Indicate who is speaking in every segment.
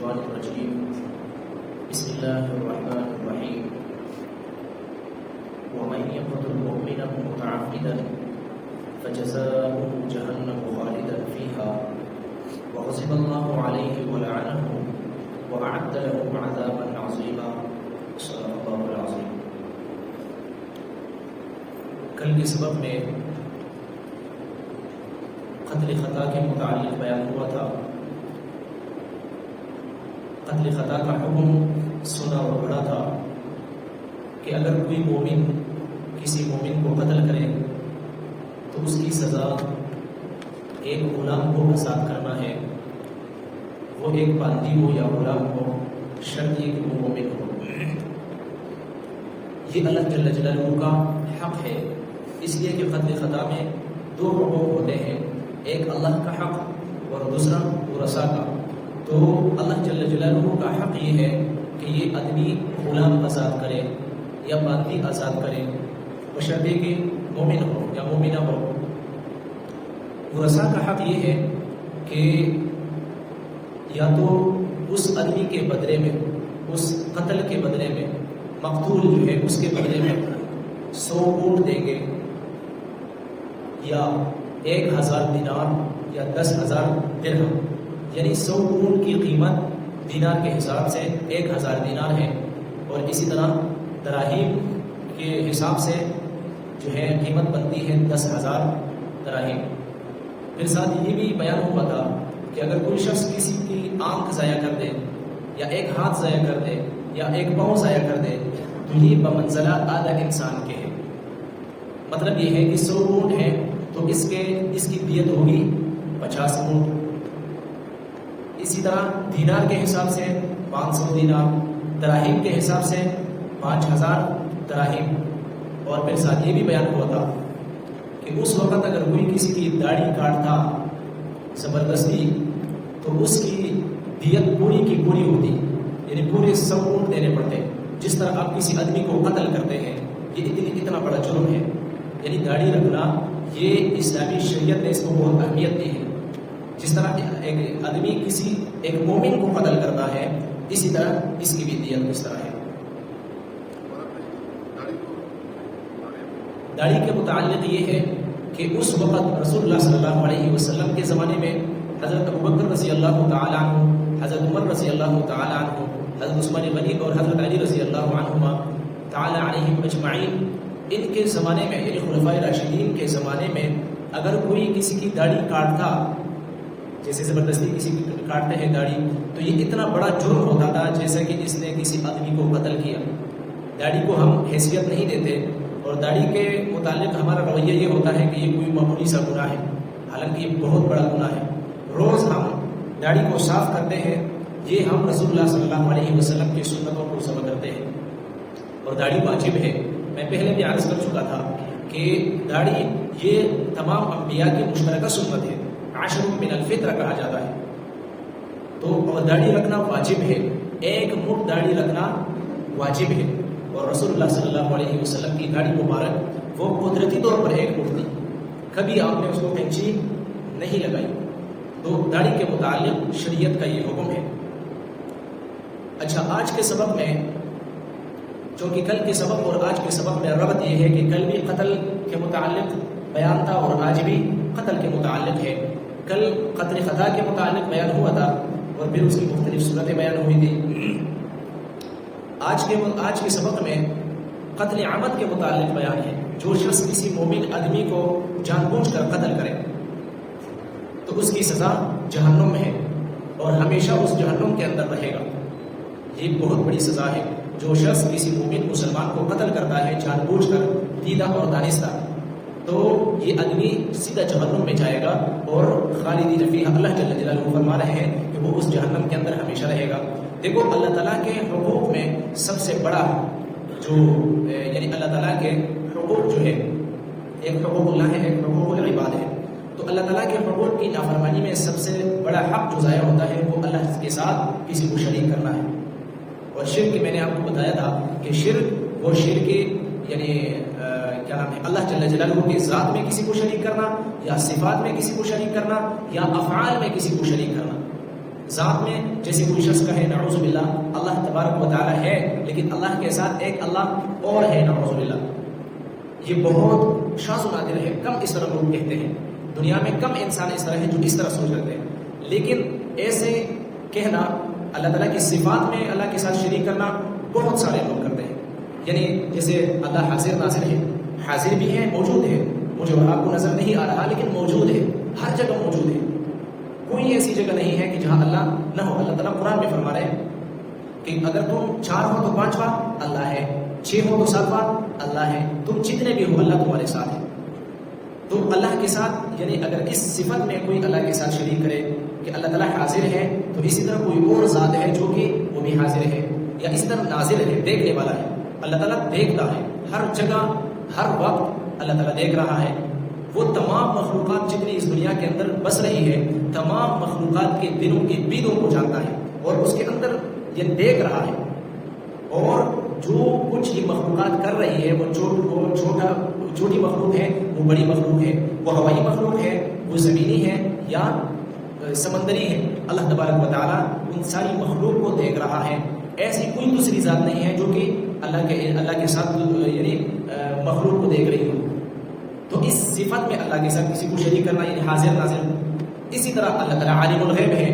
Speaker 1: الشيطان الرجيم بسم الله الرحمن الرحيم ومن يقتل مؤمنا متعمدا فجزاؤه جهنم خالدا فيها وغضب الله عليه ولعنه وأعد له عذابا عظيما صدق الله العظيم. کل کے سبق میں قتل خطا کے متعلق بیان ہوا تھا. قتل خطا کا حکم سنا اور پڑھا تھا کہ اگر کوئی مومن کسی مومن کو قتل کرے تو اس کی سزا ایک غلام کو آزاد کرنا ہے. وہ ایک باندی ہو یا غلام ہو، شرط یہ کہ وہ مومن ہو. یہ اللہ جل جلالہ کا حق ہے، اس لیے کہ قتل خطا میں دو حقوق ہوتے ہیں، ایک اللہ کا حق اور دوسرا ورثاء کا. تو اللہ جل جلالہ کا حق یہ ہے کہ یہ آدمی غلام آزاد کرے یا باندی آزاد کرے، بشرطے کہ مومن ہو یا مومنہ ہو. ورثاء کا حق یہ ہے کہ یا تو اس آدمی کے بدلے میں، اس قتل کے بدلے میں، مقتول جو ہے اس کے بدلے میں 100 اونٹ دیں گے، یا 1000 دینار یا 10,000 درہم. یعنی 100 اونٹ کی قیمت دینار کے حساب سے 1000 دینار ہے، اور اسی طرح دراہیم کے حساب سے جو ہے قیمت بنتی ہے 10,000 دراہیم. پھر ساتھ یہ بھی بیان ہوا تھا کہ اگر کوئی شخص کسی کی آنکھ ضائع کر دے یا ایک ہاتھ ضائع کر دے یا ایک پاؤں ضائع کر دے تو یہ بمنزلہ آدھا انسان کے ہے. مطلب یہ ہے کہ 100 اونٹ ہے تو اس کی دیت ہوگی 50 اونٹ. اسی طرح دینار کے حساب سے 500 دینار، دراہیم کے حساب سے 5000 دراہیم. اور پھر ساتھ یہ بھی بیان ہوا تھا کہ اس وقت اگر کوئی کسی کی داڑھی کاٹتا زبردستی تو اس کی دیت پوری کی پوری ہوتی، یعنی پورے 100 اونٹ دینے پڑتے. جس طرح آپ کسی آدمی کو قتل کرتے ہیں، یہ اتنا بڑا جرم ہے. یعنی داڑھی رکھنا یہ اسلامی شریعت نے اس کو بہت اہمیت دی ہے. جس طرح ایک آدمی کسی ایک مومن کو قتل کرتا ہے، اسی طرح اس کی بھی دیت اس طرح ہے. داڑھی کے متعلق یہ ہے کہ اس وقت رسول اللہ صلی اللہ علیہ وسلم کے زمانے میں حضرت ابوبکر رضی اللہ تعالیٰ عنہ، حضرت عمر رضی اللہ تعالیٰ عنہ، حضرت عثمان غنی اور حضرت علی رضی اللہ عنہما تعالیٰ علیہم اجمعین، ان کے زمانے میں یعنی خلفائے راشدین کے زمانے میں اگر کوئی کسی کی داڑھی کاٹتا، جیسے زبردستی کسی کی کاٹتے ہیں داڑھی، تو یہ اتنا بڑا جرم ہوتا تھا جیسے کہ اس نے کسی آدمی کو قتل کیا. داڑھی کو ہم حیثیت نہیں دیتے، اور داڑھی کے متعلق ہمارا رویہ یہ ہوتا ہے کہ یہ کوئی معمولی سا گناہ ہے، حالانکہ یہ بہت بڑا گناہ ہے. روز ہم داڑھی کو صاف کرتے ہیں، یہ ہم رسول اللہ صلی اللہ علیہ وسلم کی سنتوں کو سبق کرتے ہیں، اور داڑھی واجب ہے. میں پہلے بھی عرض کر چکا تھا کہ داڑھی یہ تمام انبیاء کی مشترکہ سنت ہے، عشر من الفطرہ کہا جاتا ہے. تو داڑھی رکھنا واجب ہے، ایک مٹھ داڑھی رکھنا واجب ہے. اور رسول اللہ صلی اللہ علیہ وسلم کی داڑھی مبارک وہ قدرتی طور پر ایک مٹھ تھی، کبھی آپ نے اس کو کینچی نہیں لگائی. تو داڑھی کے متعلق شریعت کا یہ حکم ہے. اچھا، آج کے سبق میں، چونکہ کل کے سبق اور آج کے سبق میں ربط یہ ہے کہ کل بھی قتل کے متعلق بیان تھا اور آج بھی قتل کے متعلق ہے. کل قتل خطا کے متعلق بیان ہوا تھا اور پھر اس کی مختلف صورتیں بیان ہوئی تھی. آج کے سبق میں قتل عمد کے متعلق بیان ہے. جو شخص کسی مومن آدمی کو جان بوجھ کر قتل کرے تو اس کی سزا جہنم میں ہے اور ہمیشہ اس جہنم کے اندر رہے گا. یہ بہت بڑی سزا ہے. جو شخص کسی مومن مسلمان کو قتل کرتا ہے جان بوجھ کر، دیدہ اور دانستہ، تو یہ آدمی سیدھا جہنم میں جائے گا اور خالدین فیہا. اللہ جل جلالہ فرما رہے ہیں کہ وہ اس جہنم کے اندر ہمیشہ رہے گا. دیکھو، اللہ تعالیٰ کے حقوق میں سب سے بڑا جو یعنی اللہ تعالیٰ کے حقوق جو ہے، ایک حقوق اللہ ہے، ایک حقوق العباد ہے. تو اللہ تعالیٰ کے حقوق کی نافرمانی میں سب سے بڑا حق جو ضائع ہوتا ہے وہ اللہ کے ساتھ کسی کو شریک کرنا ہے. اور شرک میں نے آپ کو بتایا تھا کہ شرک وہ شرک یعنی کیا نام ہے، اللہ جل جلالہ کی ذات میں کسی کو شریک کرنا، یا صفات میں کسی کو شریک کرنا، یا افعال میں کسی کو شریک کرنا. ذات میں جیسے کوئی شخص کہے نعوذ باللہ اللہ تبارک و تعالی ہے، لیکن اللہ کے ساتھ ایک اللہ اور ہے، نعوذ باللہ، یہ بہت شاذ و نادر ہے، کم اس طرح لوگ کہتے ہیں، دنیا میں کم انسان اس طرح ہیں جو اس طرح سوچ رکھتے ہیں۔ لیکن ایسے کہنا اللہ تعالیٰ کی صفات میں اللہ کے ساتھ شریک کرنا بہت سارے لوگ کرتے ہیں، یعنی جیسے اللہ حاضر ناظر ہے، حاضر بھی ہے، موجود ہے، مجھے اور آپ کو نظر نہیں آ رہا لیکن موجود ہے، ہر جگہ موجود ہے، کوئی ایسی جگہ نہیں ہے کہ جہاں اللہ نہ ہو۔ اللہ تعالیٰ قرآن میں فرما رہے ہیں کہ اگر تم 4 ہو تو 5واں اللہ ہے، 6 ہو تو 7واں اللہ ہے، تم جتنے بھی ہو اللہ تمہارے ساتھ ہے۔ تو اللہ کے ساتھ یعنی اگر اس صفت میں کوئی اللہ کے ساتھ شریک کرے کہ اللہ تعالیٰ حاضر ہے، تو اسی طرح کوئی اور ذات ہے جو کہ وہ بھی حاضر ہے، یا اس طرح ناظر ہے، دیکھنے والا ہے، اللہ تعالیٰ دیکھتا ہے، ہر جگہ ہر وقت اللہ تعالیٰ دیکھ رہا ہے۔ وہ تمام مخلوقات جتنی اس دنیا کے اندر بس رہی ہے، تمام مخلوقات کے دلوں کے بیدوں کو جانتا ہے اور اس کے اندر یہ دیکھ رہا ہے، اور جو کچھ یہ مخلوقات کر رہی ہے وہ چھوٹی مخلوق ہے، وہ بڑی مخلوق ہے، وہ ہوائی مخلوق ہے، وہ زمینی ہے یا سمندری ہے، اللہ تبارک و تعالیٰ ان ساری مخلوق کو دیکھ رہا ہے۔ ایسی کوئی دوسری ذات نہیں ہے جو کہ اللہ کے ساتھ یعنی مخلوق کو دیکھ رہی ہو۔ تو اس صفت میں اللہ کے ساتھ کسی کو شریک کرنا یعنی حاضر ناظر۔ اسی طرح اللہ تعالیٰ عالم الغیب ہے،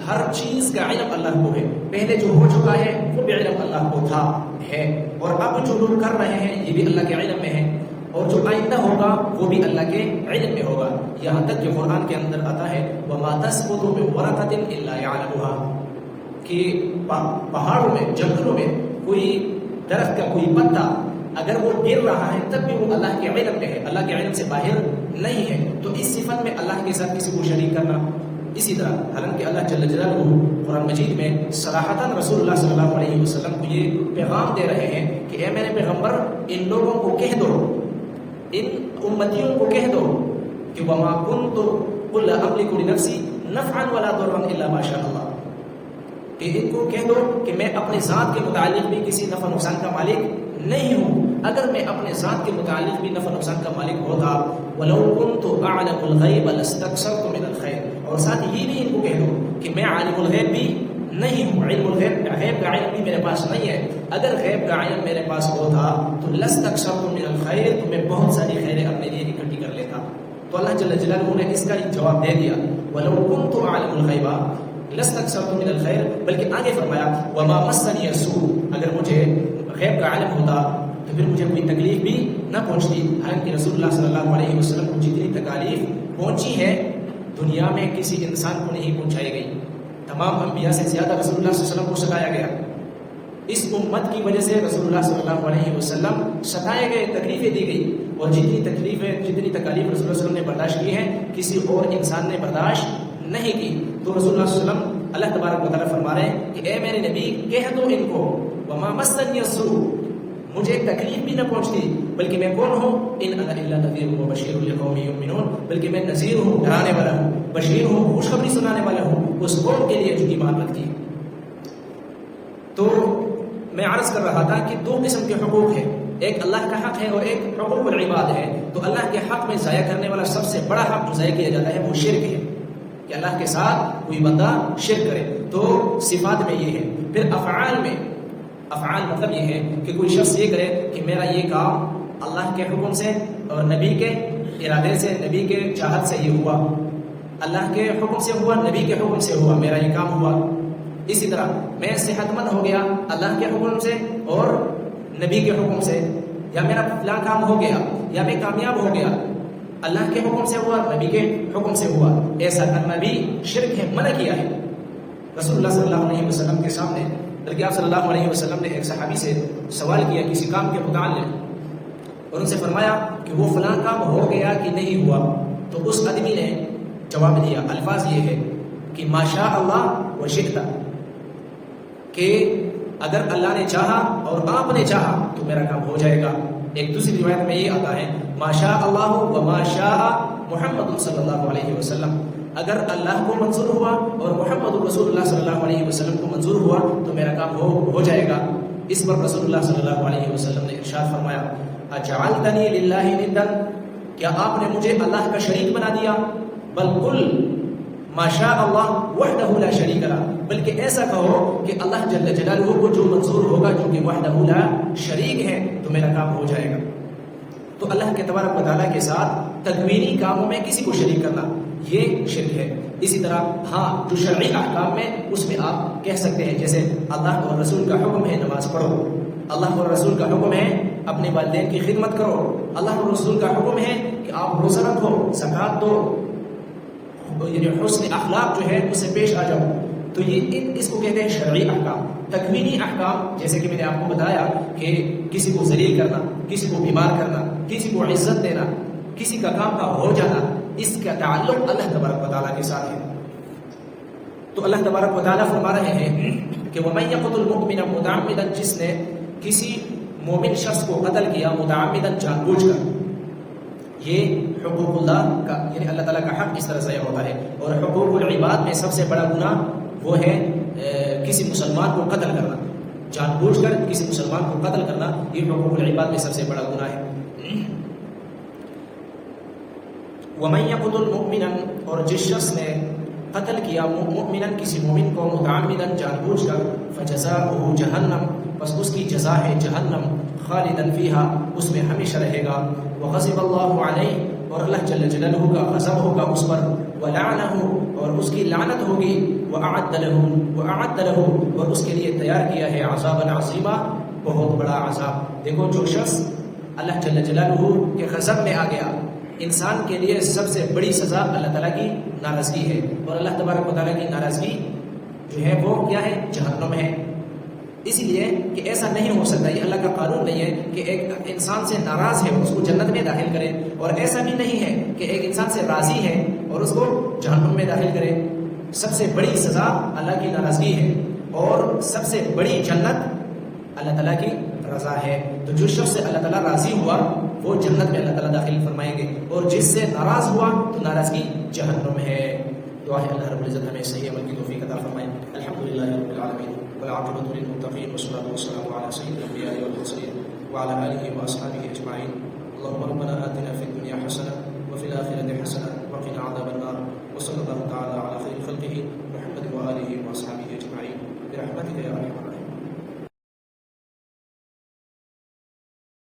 Speaker 1: ہر چیز کا علم اللہ کو ہے، پہلے جو ہو چکا ہے وہ بھی علم اللہ کو تھا ہے، اور اب جو لوگ کر رہے ہیں یہ بھی اللہ کے علم میں ہے، اور جو آئندہ ہوگا وہ بھی اللہ کے علم میں ہوگا۔ یہاں تک کہ قرآن کے اندر آتا ہے وَمَا تَسْقُطُ مِن وَرَقَةٍ إِلَّا يَعْلَمُهَا، کہ پہاڑوں میں جنگلوں میں کوئی درخت کا کوئی پتا اگر وہ گر رہا ہے تب بھی وہ اللہ کے علم میں ہے، اللہ کے علم سے باہر نہیں ہے۔ تو اس صفت میں اللہ کے ساتھ کسی کو شریک کرنا، اسی طرح حالانکہ اللہ جل جلالہ قرآن مجید میں صراحتاً رسول اللہ صلی اللہ علیہ وسلم کو یہ پیغام دے رہے ہیں کہ اے میرے پیغمبر، ان لوگوں کو کہہ دو، ان امتیوں کو کہہ دو کہ وما كنت قل لا املك لنفسي نفعا ولا ضرا الا ما شاء الله، کہ ان کو کہہ دو کہ میں اپنے ذات کے متعلق بھی کسی نفع نقصان کا مالک نہیں ہوں، اگر میں اپنے ذات کے متعلق بھی نفع نقصان کا مالک ہوتا ولو كنت اعلم الغیب لاستكثرت من الخير، اور ساتھ یہ بھی ان کو کہہ دو کہ میں عالم الغیب بھی نہیں ہوں، علم الغیب غیب کا علم بھی میرے پاس نہیں ہے، اگر غیب کا علم میرے پاس ہوتا تو لستكثرت من الخير، تو میں بہت ساری خیریں اپنے لیے اکٹھی کر لیتا۔ تو اللہ جل جلالہ نے اس کا جواب دے دیا ولو كنت اعلم الغیب لستكثرت من الخير، بلکہ آگے فرمایا وما مسني السوء، اگر مجھے غیب کا علم ہوتا تو پھر مجھے کوئی تکلیف بھی نہ پہنچتی۔ حالانکہ رسول اللہ صلی اللہ علیہ وسلم کو جتنی تکالیف پہنچی ہے دنیا میں کسی انسان کو نہیں پہنچائی گئی، تمام انبیاء سے زیادہ رسول اللہ صلی اللہ علیہ وسلم کو ستایا گیا۔ اس امت کی وجہ سے رسول اللہ صلی اللہ علیہ وسلم ستائے گئے، تکلیفیں دی گئی، اور جتنی تکلیف رسول اللہ صلی اللہ علیہ وسلم نے برداشت کی ہے کسی اور انسان نے برداشت نہیں کی۔ تو رسول اللہ صلی اللہ علیہ وسلم اللہ تبارک و تعالیٰ فرما رہے ہیں کہ اے میرے نبی کہہ دو ان کو وما مسنی السوء، مجھے تکلیف بھی نہ پہنچتی، بلکہ میں کون ہوں؟ ان انا الا نذیر و بشیر لقوم یؤمنون، بلکہ میں نذیر ہوں، ڈرانے والا ہوں، بشیر ہوں، خوشخبری سنانے والا ہوں اس قوم کے لیے جو ایمان رکھتی ہے۔ تو میں عرض کر رہا تھا کہ 2 قسم کے حقوق ہیں، ایک اللہ کا حق ہے اور ایک حقوق العباد ہے۔ تو اللہ کے حق میں ضائع کرنے والا سب سے بڑا حق جو ضائع کیا جاتا ہے وہ شرک ہے، کہ اللہ کے ساتھ کوئی بندہ شرک کرے۔ تو صفات میں یہ ہے۔ پھر افعال میں، افعال مطلب یہ ہے کہ کوئی شخص یہ کرے کہ میرا یہ کام اللہ کے حکم سے اور نبی کے ارادے سے، نبی کے چاہت سے یہ ہوا، اللہ کے حکم سے ہوا، نبی کے حکم سے ہوا، میرا یہ کام ہوا۔ اسی طرح میں صحت مند ہو گیا اللہ کے حکم سے اور نبی کے حکم سے، یا میرا فلاں کام ہو گیا، یا میں کامیاب ہو گیا، اللہ کے حکم سے ہوا، نبی کے حکم سے ہوا، ایسا کرنا بھی شرک ہے، منع کیا ہے رسول اللہ صلی اللہ علیہ وسلم کے سامنے۔ بلکہ آپ صلی اللہ علیہ وسلم نے ایک صحابی سے سوال کیا کسی کام کے متعلق، اور ان سے فرمایا کہ وہ فلاں کام ہو گیا کہ نہیں ہوا؟ تو اس آدمی نے جواب دیا، الفاظ یہ ہے کہ ما شاء اللہ و شئت، کہ اگر اللہ نے چاہا اور آپ نے چاہا تو میرا کام ہو جائے گا۔ ایک دوسری روایت میں یہ آتا ہے ما شاء اللہ و ما شاء محمد صلی اللہ علیہ وسلم، اگر اللہ کو منظور ہوا اور محمد رسول اللہ صلی اللہ علیہ وسلم کو منظور ہوا تو میرا کام ہو جائے گا۔ اس پر رسول اللہ صلی اللہ علیہ وسلم نے ارشاد فرمایا اجعلتنی للہ ندا، کیا آپ نے مجھے اللہ کا شریک بنا دیا؟ بل قل ما شاء اللہ وحدہ لا شریک لہ، بلکہ ایسا کہو کہ اللہ جل جلالہ کو جو منظور ہوگا جو کہ وحدہ لا شریک ہے تو میرا کام ہو جائے گا۔ تو اللہ کے تبارک و تعالیٰ کے ساتھ تکوینی کاموں میں کسی کو شریک کرنا یہ شرک ہے۔ اسی طرح ہاں جو شرعی احکام میں اس میں آپ کہہ سکتے ہیں، جیسے اللہ اور رسول کا حکم ہے نماز پڑھو، اللہ اور رسول کا حکم ہے اپنے والدین کی خدمت کرو، اللہ اور رسول کا حکم ہے کہ آپ روزہ رکھو، زکوٰۃ دو، یعنی حسن اخلاق جو ہے اس سے پیش آ جاؤ، تو یہ اس کو کہتے ہیں شرعی احکام۔ تکوینی احکام جیسے کہ میں نے آپ کو بتایا کہ کسی کو ذلیل کرنا، کسی کو بیمار کرنا، کسی کو عزت دینا، کسی کا کام کا ہو جانا، اس کا تعلق اللہ تبارک و تعالیٰ کے ساتھ ہے۔ تو اللہ تبارک و تعالیٰ فرما رہے ہیں کہ وَمَن يَقْتُلْ مُؤْمِنًا مُتَعَمِّدًا، جس نے کسی مومن شخص کو قتل کیا متعمدًا جان بوجھ کر، یہ حقوق اللہ کا یعنی اللہ تعالیٰ کا حق اس طرح ضائع ہوتا ہے۔ اور حقوق العباد میں سب سے بڑا گناہ وہ ہے کسی مسلمان کو قتل کرنا، جان بوجھ کر کسی مسلمان کو قتل کرنا، یہ حقوق العباد میں سب سے بڑا گناہ ہے۔ وَمَن يَقْتُلْ مُؤْمِنًا، اور جس شخص نے قتل کیا مؤمنا کسی مومن کو متعمدا جان بوجھ کر، فجزاؤہ جہنم، بس اس کی جزا ہے جہنم، خالدا فیہا، اس میں ہمیشہ رہے گا، وغضب اللہ علیہ، اور اللہ جل جلالہ کا غضب ہوگا اس پر، ولعنہ، اور اس کی لعنت ہوگی، وأعد له، اور اس کے لیے تیار کیا ہے عذابا عظیما، بہت بڑا عذاب۔ دیکھو جو شخص اللہ جل جلالہ کے غضب میں آ گیا، انسان کے لیے سب سے بڑی سزا اللہ تعالیٰ کی ناراضگی ہے، اور اللہ تبارک و تعالیٰ کی ناراضگی جو ہے وہ کیا ہے؟ جہنم ہے۔ اسی لیے کہ ایسا نہیں ہو سکتا، یہ اللہ کا قانون نہیں ہے کہ ایک انسان سے ناراض ہے اس کو جنت میں داخل کرے، اور ایسا بھی نہیں ہے کہ ایک انسان سے راضی ہے اور اس کو جہنم میں داخل کرے۔ سب سے بڑی سزا اللہ کی ناراضگی ہے، اور سب سے بڑی جنت اللہ تعالیٰ کی رضا ہے۔ تو جو شخص سے اللہ تعالیٰ راضی ہوا وہ جنت میں اللہ تعالیٰ داخل فرمائیں گے، اور جس سے ناراض ہوا تو ناراضگی جہنم ہے۔ دعا ہے اللہ رب العزت ہمیں صحیح عمل کی توفیق عطا فرمائے۔ الحمدللہ رب العالمین، والعاقبۃ للمتقین، والصلاۃ والسلام علی سید الانبیاء والمرسلین وعلی آلہ واصحابہ اجمعین۔ اللهم ربنا آتنا في الدنيا حسنة وفي الآخرة حسنة وقنا عذاب النار، وصلى الله تعالى على خير خلقه محمد وآله وأصحابه أجمعين برحمتك يا أرحم